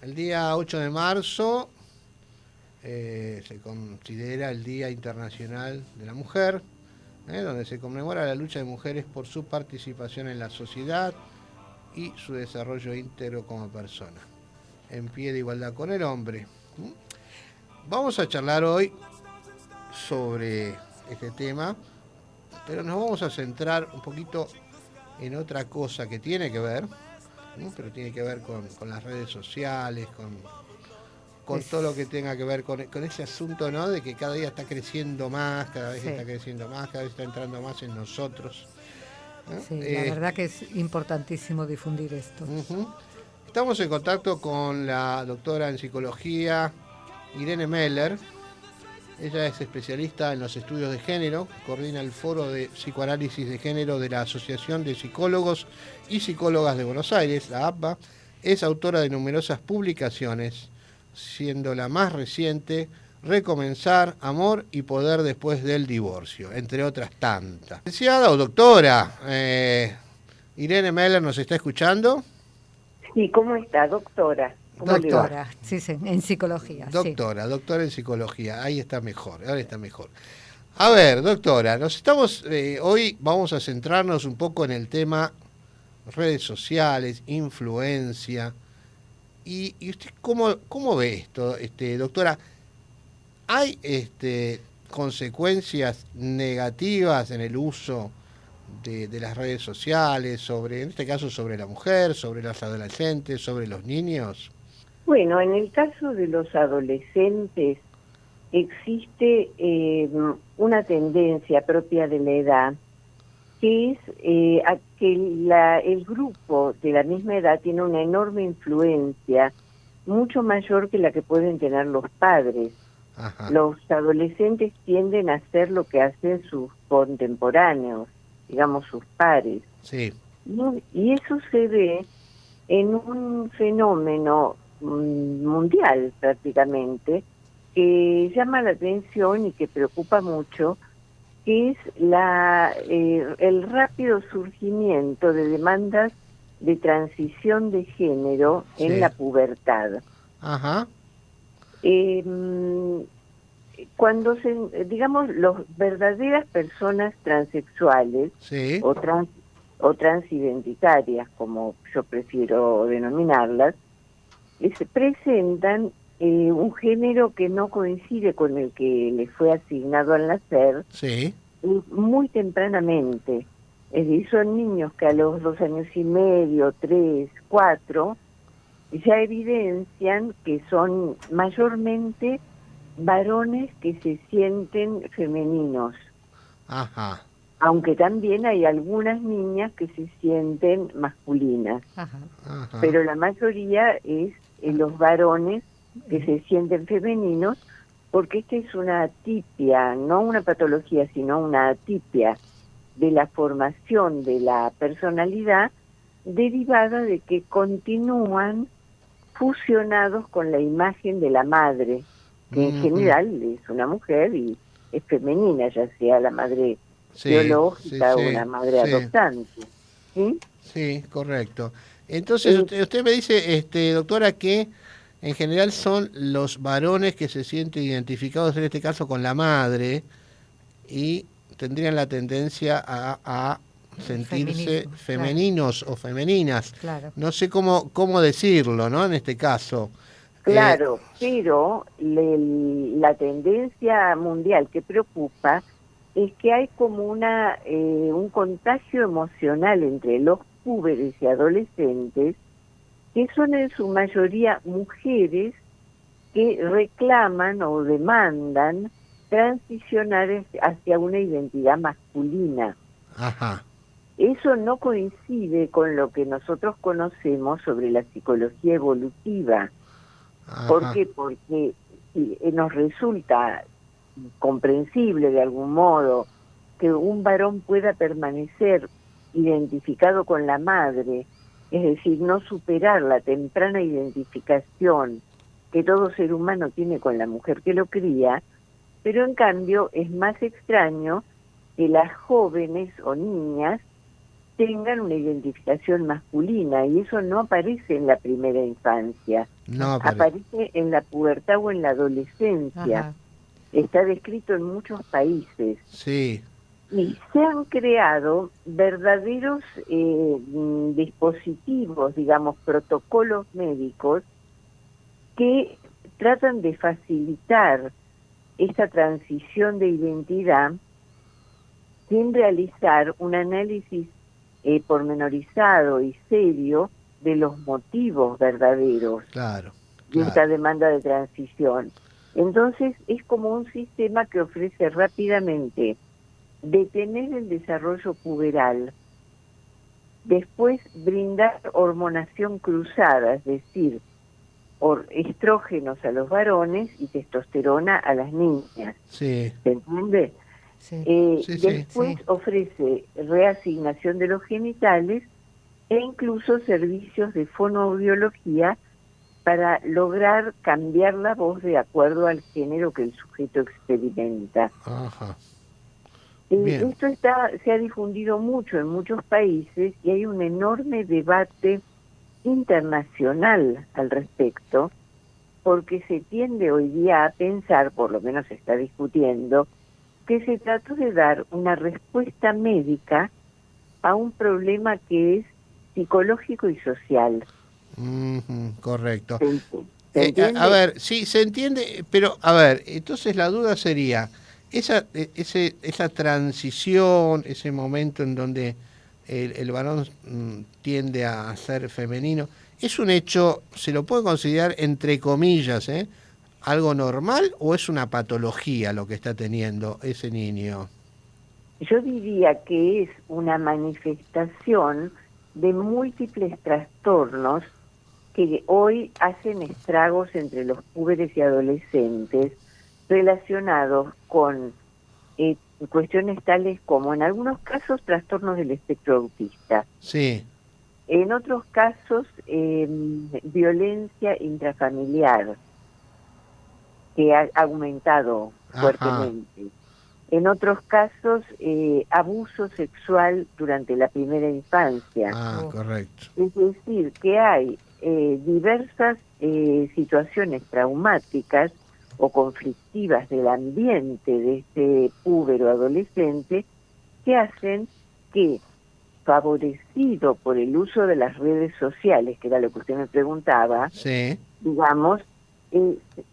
El día 8 de marzo se considera el Día Internacional de la Mujer, donde se conmemora la lucha de mujeres por su participación en la sociedad y su desarrollo íntegro como persona, en pie de igualdad con el hombre. Vamos a charlar hoy sobre este tema, pero nos vamos a centrar un poquito en otra cosa que tiene que ver, ¿no? Pero tiene que ver con las redes sociales, con todo lo que tenga que ver con ese asunto, ¿no? De que cada día está creciendo más, cada vez está creciendo más, cada vez está entrando más en nosotros, ¿no? Sí, la verdad que es importantísimo difundir esto. Estamos en contacto con la doctora en psicología, Irene Meller. Ella es especialista en los estudios de género, coordina el foro de psicoanálisis de género de la Asociación de Psicólogos y Psicólogas de Buenos Aires, la APA. Es autora de numerosas publicaciones, siendo la más reciente Recomenzar, Amor y Poder después del divorcio, entre otras tantas. Licenciada o doctora, Irene Meller, ¿nos está escuchando? Sí, ¿cómo está, doctora? ¿Cómo Doctora, sí, en psicología. Doctora, sí. Doctora en psicología, ahí está mejor, ahora está mejor. A ver, doctora, hoy vamos a centrarnos un poco en el tema redes sociales, influencia. ¿Y usted cómo ve esto, doctora? ¿Hay consecuencias negativas en el uso de las redes sociales, en este caso sobre la mujer, sobre los adolescentes, sobre los niños? Bueno, en el caso de los adolescentes existe una tendencia propia de la edad, que es a que el grupo de la misma edad tiene una enorme influencia, mucho mayor que la que pueden tener los padres. Ajá. Los adolescentes tienden a hacer lo que hacen sus contemporáneos, digamos sus pares. Sí. Y eso se ve en un fenómeno mundial prácticamente, que llama la atención y que preocupa mucho, que es el rápido surgimiento de demandas de transición de género en la pubertad. Ajá. Cuando digamos, las verdaderas personas transexuales o transidentitarias, como yo prefiero denominarlas, se presentan un género que no coincide con el que les fue asignado al nacer muy tempranamente. Es decir, son niños que a los 2 años y medio, 3, 4, ya evidencian que son mayormente varones que se sienten femeninos. Ajá. Aunque también hay algunas niñas que se sienten masculinas. Ajá. Ajá. Pero la mayoría es los varones que se sienten femeninos, porque esta es una atipia, no una patología, sino una atipia de la formación de la personalidad derivada de que continúan fusionados con la imagen de la madre, que en general es una mujer y es femenina, ya sea la madre biológica o una madre adoptante. ¿Sí? Sí, correcto. Entonces, usted me dice, doctora, que en general son los varones que se sienten identificados, en este caso, con la madre, y tendrían la tendencia a sentirse femeninos o femeninas. Claro. No sé cómo decirlo, ¿no? En este caso. Claro, pero la tendencia mundial que preocupa es que hay como un contagio emocional entre los púberes y adolescentes, que son en su mayoría mujeres que reclaman o demandan transicionar hacia una identidad masculina. Ajá. Eso no coincide con lo que nosotros conocemos sobre la psicología evolutiva. Ajá. ¿Por qué? Porque nos resulta comprensible de algún modo que un varón pueda permanecer identificado con la madre, es decir, no superar la temprana identificación que todo ser humano tiene con la mujer que lo cría, pero en cambio es más extraño que las jóvenes o niñas tengan una identificación masculina, y eso no aparece en la primera infancia, no aparece en la pubertad o en la adolescencia. Ajá. Está descrito en muchos países. Sí. Y se han creado verdaderos dispositivos, digamos, protocolos médicos que tratan de facilitar esa transición de identidad sin realizar un análisis pormenorizado y serio de los motivos verdaderos de esta demanda de transición. Entonces es como un sistema que ofrece rápidamente detener el desarrollo puberal, después brindar hormonación cruzada, es decir, estrógenos a los varones y testosterona a las niñas. Sí. ¿Se entiende? Sí. Después ofrece reasignación de los genitales e incluso servicios de fonoaudiología para lograr cambiar la voz de acuerdo al género que el sujeto experimenta. Ajá. Esto se ha difundido mucho en muchos países y hay un enorme debate internacional al respecto, porque se tiende hoy día a pensar, por lo menos se está discutiendo, que se trató de dar una respuesta médica a un problema que es psicológico y social. Correcto. ¿Se entiende? A ver, sí, se entiende, pero a ver, entonces la duda sería, esa transición, ese momento en donde el varón tiende a ser femenino, ¿es un hecho, se lo puede considerar entre comillas, algo normal o es una patología lo que está teniendo ese niño? Yo diría que es una manifestación de múltiples trastornos que hoy hacen estragos entre los púberes y adolescentes relacionados con cuestiones tales como, en algunos casos, trastornos del espectro autista. Sí. En otros casos, violencia intrafamiliar, que ha aumentado fuertemente. En otros casos, abuso sexual durante la primera infancia. Correcto. Es decir, que hay diversas situaciones traumáticas o conflictivas del ambiente de este púbero adolescente que hacen que, favorecido por el uso de las redes sociales, que era lo que usted me preguntaba, digamos,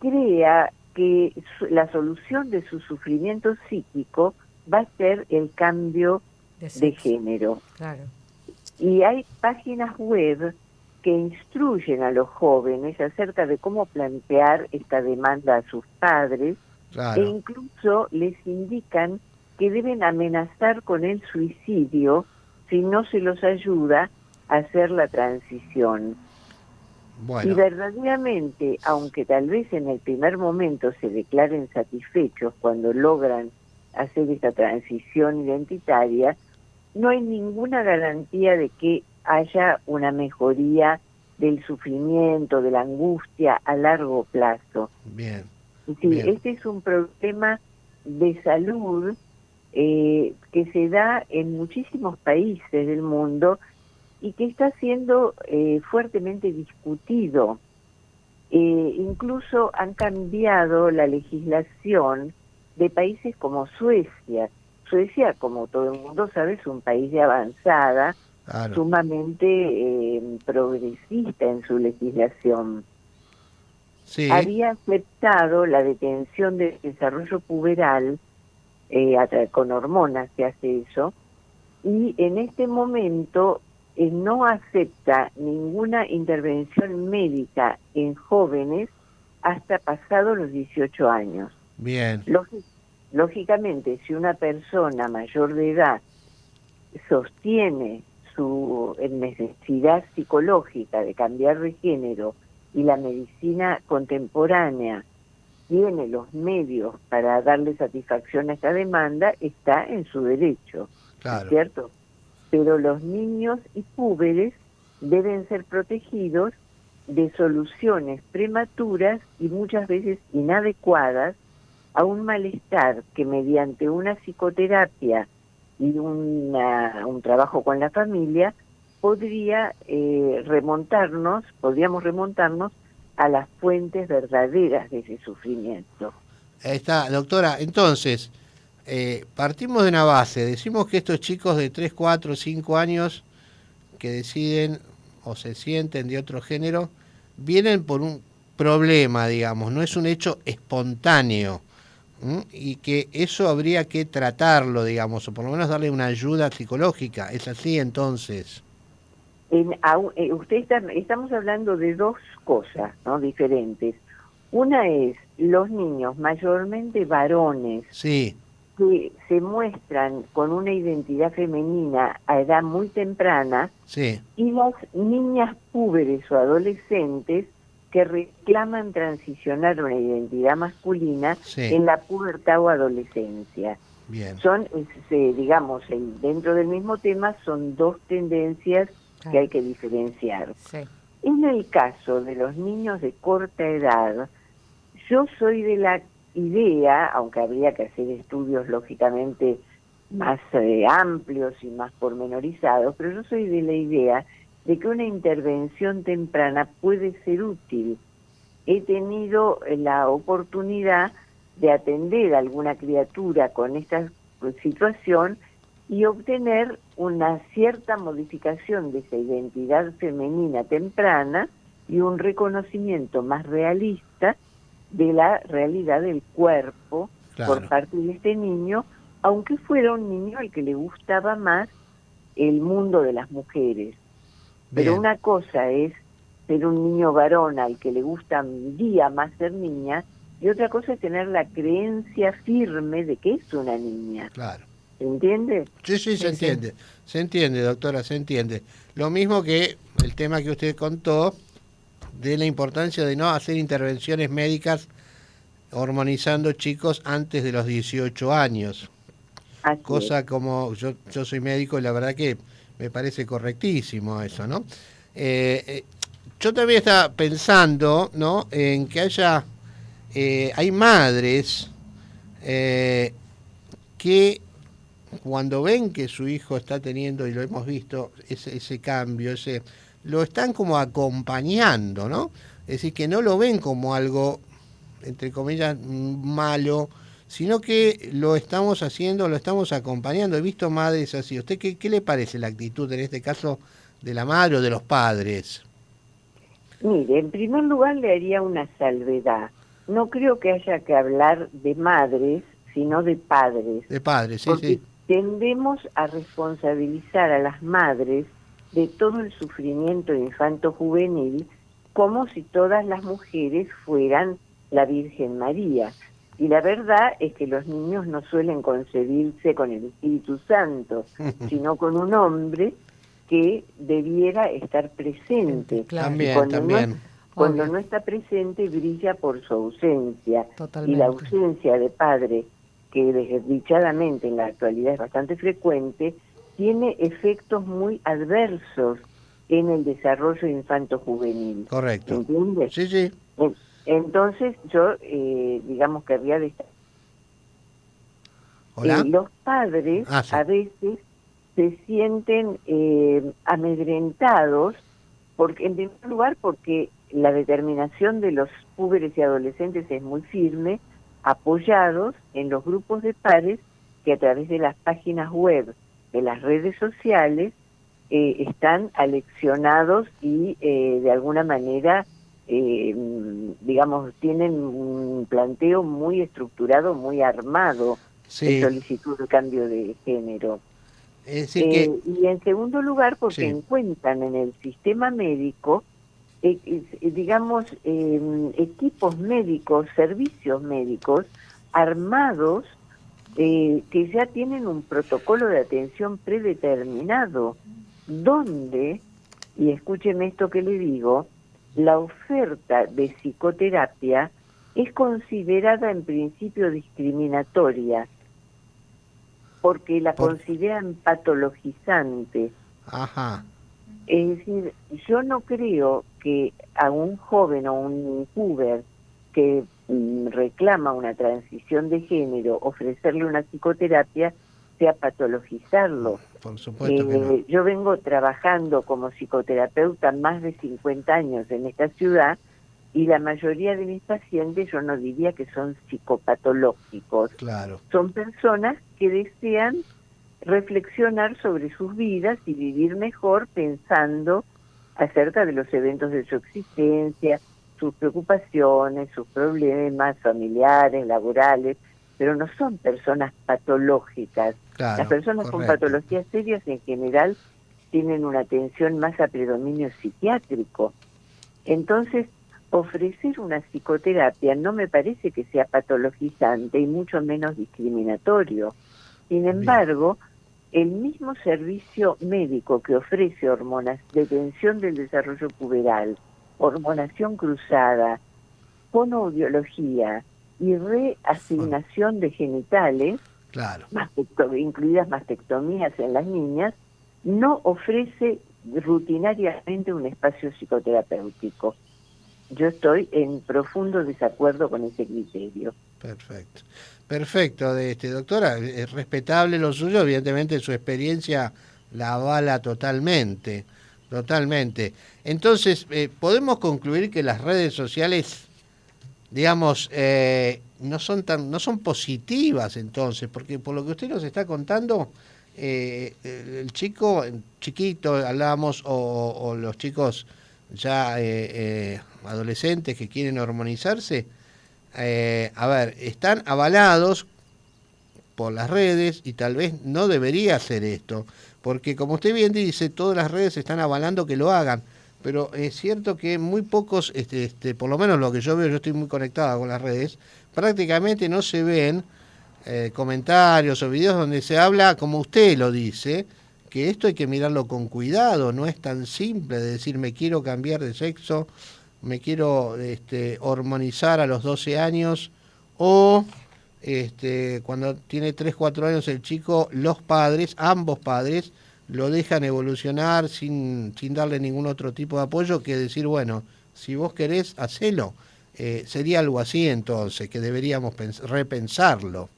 crea que la solución de su sufrimiento psíquico va a ser el cambio de género. Claro. Y hay páginas web que instruyen a los jóvenes acerca de cómo plantear esta demanda a sus padres, e incluso les indican que deben amenazar con el suicidio si no se los ayuda a hacer la transición. Bueno. Y verdaderamente, aunque tal vez en el primer momento se declaren satisfechos cuando logran hacer esta transición identitaria, no hay ninguna garantía de que haya una mejoría del sufrimiento, de la angustia a largo plazo. Bien. Sí, este es un problema de salud que se da en muchísimos países del mundo y que está siendo fuertemente discutido. Incluso han cambiado la legislación de países como Suecia. Suecia, como todo el mundo sabe, es un país de avanzada, sumamente progresista en su legislación. Sí. Había aceptado la detención del desarrollo puberal, con hormonas se hace eso, y en este momento no acepta ninguna intervención médica en jóvenes hasta pasados los 18 años. Bien. Lógicamente, si una persona mayor de edad sostiene su necesidad psicológica de cambiar de género y la medicina contemporánea tiene los medios para darle satisfacción a esta demanda, está en su derecho, ¿cierto? Pero los niños y púberes deben ser protegidos de soluciones prematuras y muchas veces inadecuadas a un malestar que mediante una psicoterapia y un trabajo con la familia, podríamos remontarnos a las fuentes verdaderas de ese sufrimiento. Ahí está, doctora. Entonces, partimos de una base. Decimos que estos chicos de 3, 4, 5 años que deciden o se sienten de otro género, vienen por un problema, digamos, no es un hecho espontáneo, y que eso habría que tratarlo, digamos, o por lo menos darle una ayuda psicológica. ¿Es así entonces? Estamos hablando de dos cosas, ¿no?, diferentes. Una es los niños, mayormente varones, sí, que se muestran con una identidad femenina a edad muy temprana, sí, y las niñas púberes o adolescentes que reclaman transicionar una identidad masculina sí. en la pubertad o adolescencia. Bien. Son, digamos, dentro del mismo tema, son dos tendencias que hay que diferenciar. Sí. En el caso de los niños de corta edad, yo soy de la idea, aunque habría que hacer estudios lógicamente más amplios y más pormenorizados, pero yo soy de la idea de que una intervención temprana puede ser útil. He tenido la oportunidad de atender a alguna criatura con esta situación y obtener una cierta modificación de esa identidad femenina temprana y un reconocimiento más realista de la realidad del cuerpo, claro, por parte de este niño, aunque fuera un niño al que le gustaba más el mundo de las mujeres. Bien. Pero una cosa es ser un niño varón al que le gusta un día más ser niña, y otra cosa es tener la creencia firme de que es una niña. Claro. ¿Se entiende? Sí, se entiende. Se entiende, doctora, se entiende. Lo mismo que el tema que usted contó de la importancia de no hacer intervenciones médicas hormonizando chicos antes de los 18 años. Así Cosa es. como, yo soy médico y la verdad que me parece correctísimo eso, ¿no? Yo también estaba pensando, ¿no?, en que hay madres que cuando ven que su hijo está teniendo, y lo hemos visto, ese cambio, lo están como acompañando, ¿no? Es decir, que no lo ven como algo, entre comillas, malo, sino que lo estamos haciendo, lo estamos acompañando. He visto madres así. ¿A usted qué le parece la actitud, en este caso, de la madre o de los padres? Mire, en primer lugar le haría una salvedad. No creo que haya que hablar de madres, sino de padres. De padres, sí, porque sí. Tendemos a responsabilizar a las madres de todo el sufrimiento infanto-juvenil como si todas las mujeres fueran la Virgen María. Y la verdad es que los niños no suelen concebirse con el Espíritu Santo, sino con un hombre que debiera estar presente. Claro. También. Cuando no está presente, brilla por su ausencia. Totalmente. Y la ausencia de padre, que desdichadamente en la actualidad es bastante frecuente, tiene efectos muy adversos en el desarrollo infanto-juvenil. Correcto. ¿Entiendes? Sí, sí. Entonces yo, digamos, querría destacar. ¿Hola? Los padres Sí. a veces se sienten amedrentados, porque, en primer lugar, porque la determinación de los púberes y adolescentes es muy firme, apoyados en los grupos de pares que a través de las páginas web, de las redes sociales, están aleccionados y de alguna manera, digamos, tienen un planteo muy estructurado, muy armado, Sí. de solicitud de cambio de género. Es decir que... Y en segundo lugar, porque Sí. encuentran en el sistema médico, digamos, equipos médicos, servicios médicos armados, que ya tienen un protocolo de atención predeterminado, donde, y escúcheme esto que le digo, la oferta de psicoterapia es considerada en principio discriminatoria, porque la consideran patologizante. Ajá. Es decir, yo no creo que a un joven o un puber que reclama una transición de género, ofrecerle una psicoterapia sea patologizarlo. Por supuesto que no. Yo vengo trabajando como psicoterapeuta más de 50 años en esta ciudad y la mayoría de mis pacientes yo no diría que son psicopatológicos. Claro. Son personas que desean reflexionar sobre sus vidas y vivir mejor pensando acerca de los eventos de su existencia, sus preocupaciones, sus problemas familiares, laborales, pero no son personas patológicas. Claro, las personas correcto. con patologías serias en general tienen una atención más a predominio psiquiátrico. Entonces, ofrecer una psicoterapia no me parece que sea patologizante y mucho menos discriminatorio. Sin embargo, el mismo servicio médico que ofrece hormonas, detención del desarrollo puberal, hormonación cruzada, fonoaudiología y reasignación de genitales, claro, incluidas mastectomías en las niñas, no ofrece rutinariamente un espacio psicoterapéutico. Yo estoy en profundo desacuerdo con ese criterio. Perfecto. Perfecto, doctora, es respetable lo suyo, evidentemente su experiencia la avala totalmente, totalmente. Entonces, podemos concluir que las redes sociales, digamos, no son positivas entonces, porque por lo que usted nos está contando, el chico chiquito, hablábamos, o los chicos ya adolescentes que quieren hormonizarse, a ver, están avalados por las redes y tal vez no debería hacer esto, porque como usted bien dice, todas las redes están avalando que lo hagan, pero es cierto que muy pocos, por lo menos lo que yo veo, yo estoy muy conectado con las redes, prácticamente no se ven comentarios o videos donde se habla, como usted lo dice, que esto hay que mirarlo con cuidado, no es tan simple de decir me quiero cambiar de sexo, me quiero hormonizar a los 12 años, o cuando tiene 3, 4 años el chico, los padres, ambos padres, lo dejan evolucionar sin darle ningún otro tipo de apoyo que decir, bueno, si vos querés, hacelo. Sería algo así entonces, que deberíamos repensarlo.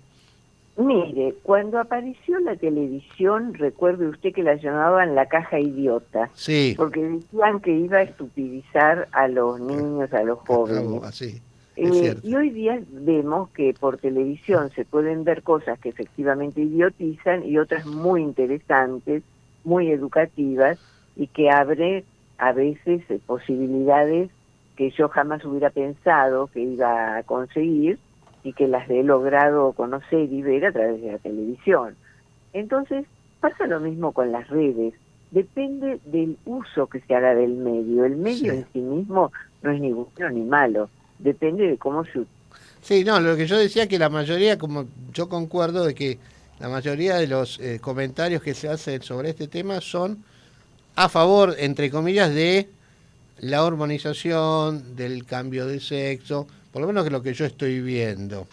Mire, cuando apareció la televisión, recuerde usted que la llamaban la caja idiota, sí, porque decían que iba a estupidizar a los niños, a los jóvenes. Así, y hoy día vemos que por televisión se pueden ver cosas que efectivamente idiotizan y otras muy interesantes, muy educativas, y que abre a veces posibilidades que yo jamás hubiera pensado que iba a conseguir, y que las he logrado conocer y ver a través de la televisión. Entonces, pasa lo mismo con las redes. Depende del uso que se haga del medio. El medio en sí mismo no es ni bueno ni malo. Depende de cómo se... Sí, no, lo que yo decía que la mayoría, como yo concuerdo de que la mayoría de los comentarios que se hacen sobre este tema son a favor, entre comillas, de la hormonización, del cambio de sexo, por lo menos que lo que yo estoy viendo.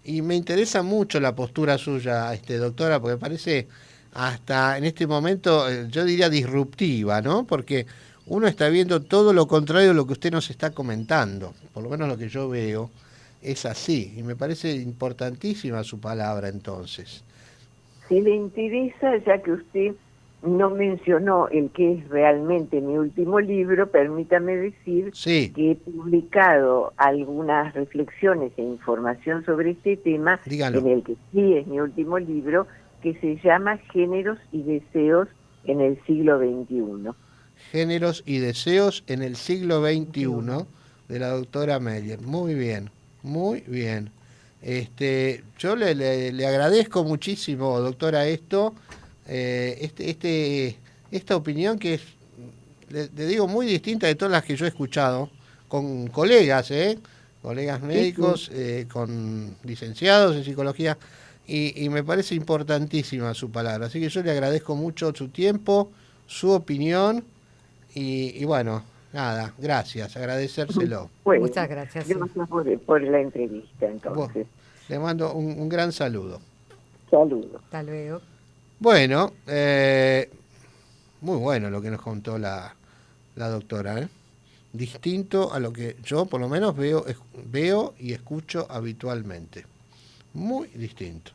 Y me interesa mucho la postura suya, doctora, porque parece hasta en este momento, yo diría disruptiva, ¿no? Porque uno está viendo todo lo contrario de lo que usted nos está comentando, por lo menos lo que yo veo es así, y me parece importantísima su palabra entonces. Si le interesa, ya que usted no mencionó el que es realmente mi último libro, permítame decir que he publicado algunas reflexiones e información sobre este tema. Dígalo. En el que sí es mi último libro, que se llama Géneros y Deseos en el siglo XXI. Géneros y Deseos en el siglo XXI, de la doctora Meyer. Muy bien, muy bien. Yo le agradezco muchísimo, doctora, esto. Esta opinión que es, le digo, muy distinta de todas las que yo he escuchado con colegas, colegas médicos, con licenciados en psicología, y me parece importantísima su palabra. Así que yo le agradezco mucho su tiempo, su opinión, y bueno, nada, gracias, agradecérselo. Bueno, muchas gracias. Gracias por la entrevista, entonces. Le mando un gran saludo. Saludos. Hasta luego. Bueno, muy bueno lo que nos contó la doctora, distinto a lo que yo por lo menos veo y escucho habitualmente. Muy distinto.